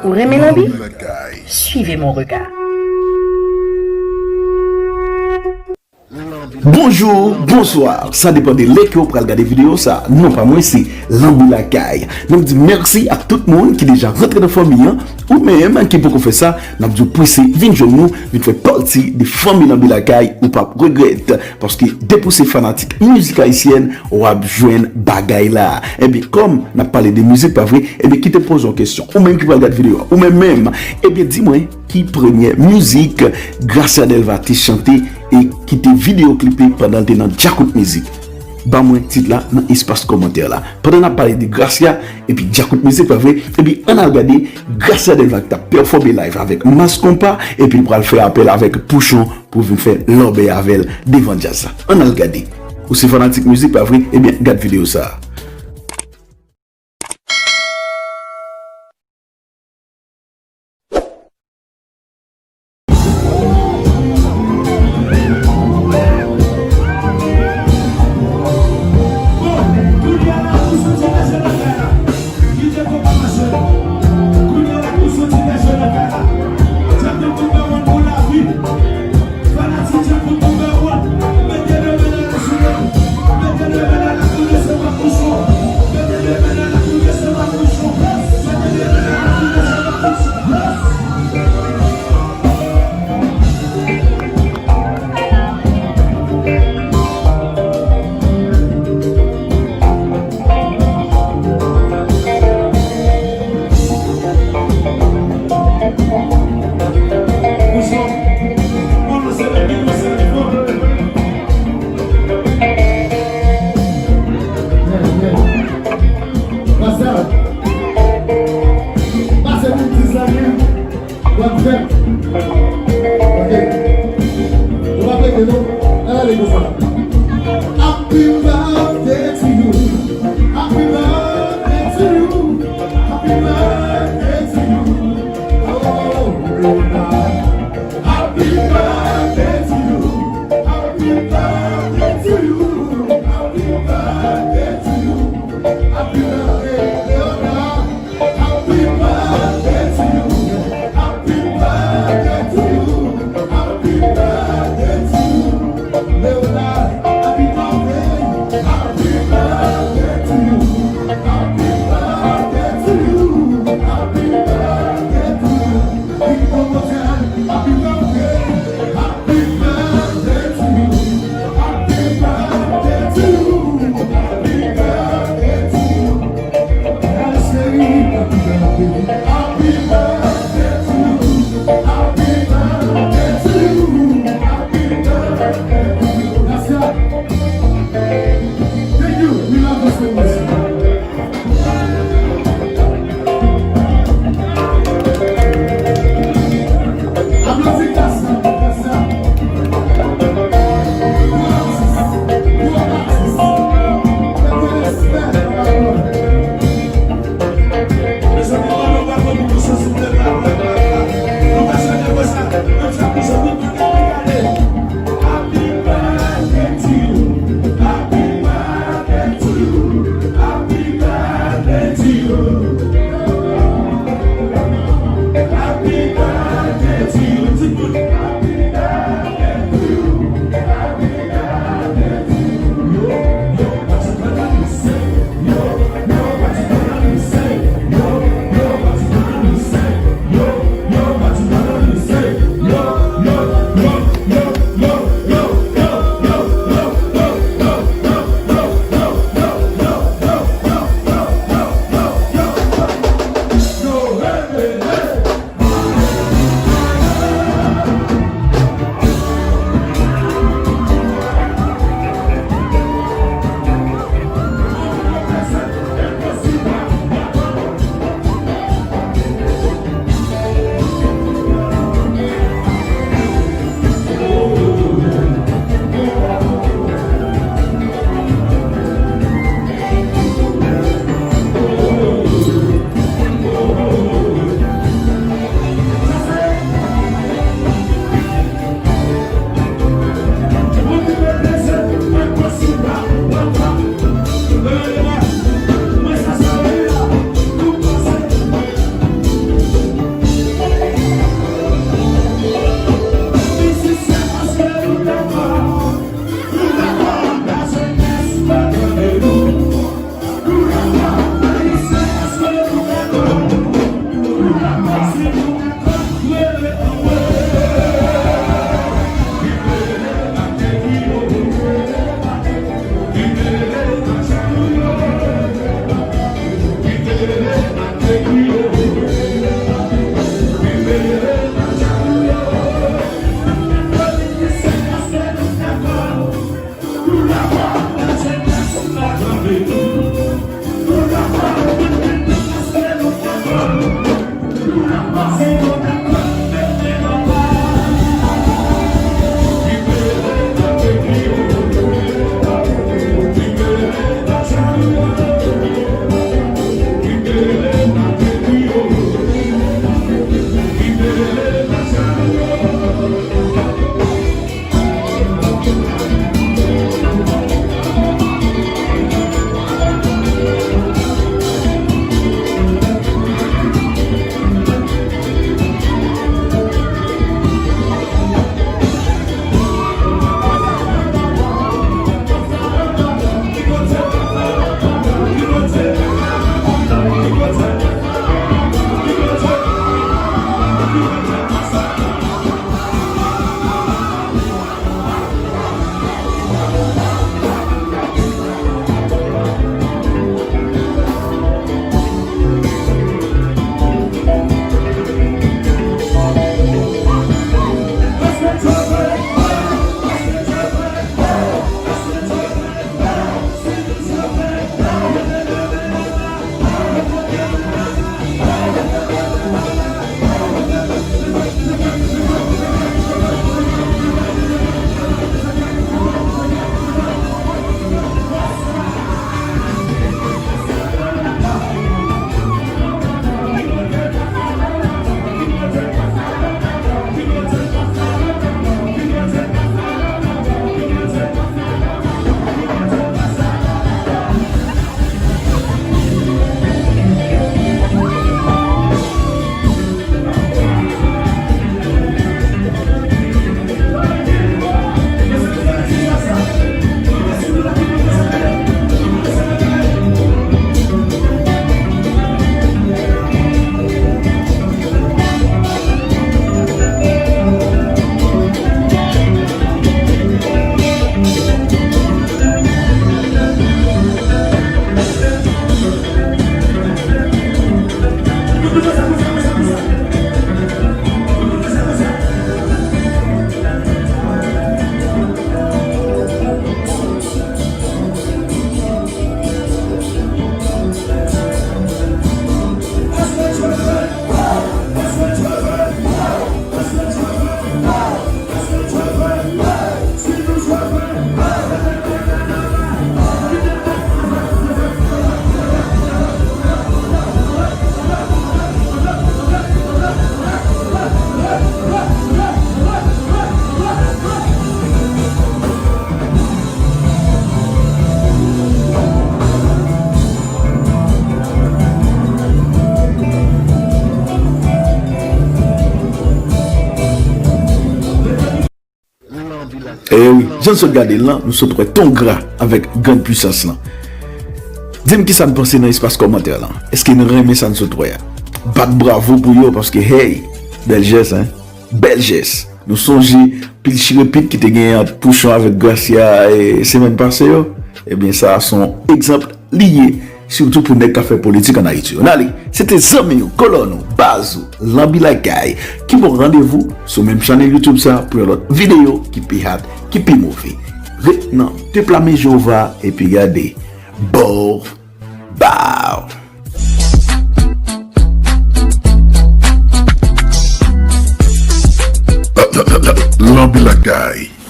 Pour aimer la vie, suivez mon regard. Bonjour, bonsoir, ça dépend de l'équipe pour regarder vidéo ça. Non pas moi, c'est Lamboulakaï. Donc dis merci à tout le monde qui est déjà rentré dans la famille ou même qui peut faire ça. Nous vous pousser, venez joindre nous, venez faire partie de la famille Lamboulakaï ou pas regrette parce que depuis ces fanatiques musique haïtienne, on va joindre bagaille là. Et bien comme on a parlé de musique pas vrai, et bien qui te pose une question ou même qui va regarder vidéo ou même et bien dis-moi qui première musique Gracia Delva te chanté et qui te vidéoclipé pendant que dans Jacout Musique. Bah moi titre là dans espace commentaire là. Pendant on a parlé de Gracia et puis Jacout Musique pas vrai et puis on a regardé Gracia Delva qui a performé live avec Mascompa et puis pour le faire appel avec Pouchon pour venir faire l'obé avec devant jazz. On a regardé. Ou c'est fanatique musique pas vrai et bien regarde vidéo ça. Mettez le Eh oui, j'en suis regardé là, nous sommes ton gras avec grande puissance là. Dis-moi qui ça me pense dans l'espace commentaire là. Est-ce qu'il nous remet ça nous sommes Bat bravo pour eux parce que hey, belle geste hein. Belle geste. Nous songeons pile chirépite qui te gagné entre Pouchon avec Gracia et semaine passée. Eh bien ça sont exemples liés surtout pour les cafés politiques en Haïti. Allez, c'était Zami, Colono, Bazou, Lambi la Caille qui vont rendez-vous sur même chaîne YouTube ça pour l'autre vidéo qui peut hâte, qui peut mauvais. Maintenant, te plamer Jova et puis regardez. Bow, bow. Lambi la Caille.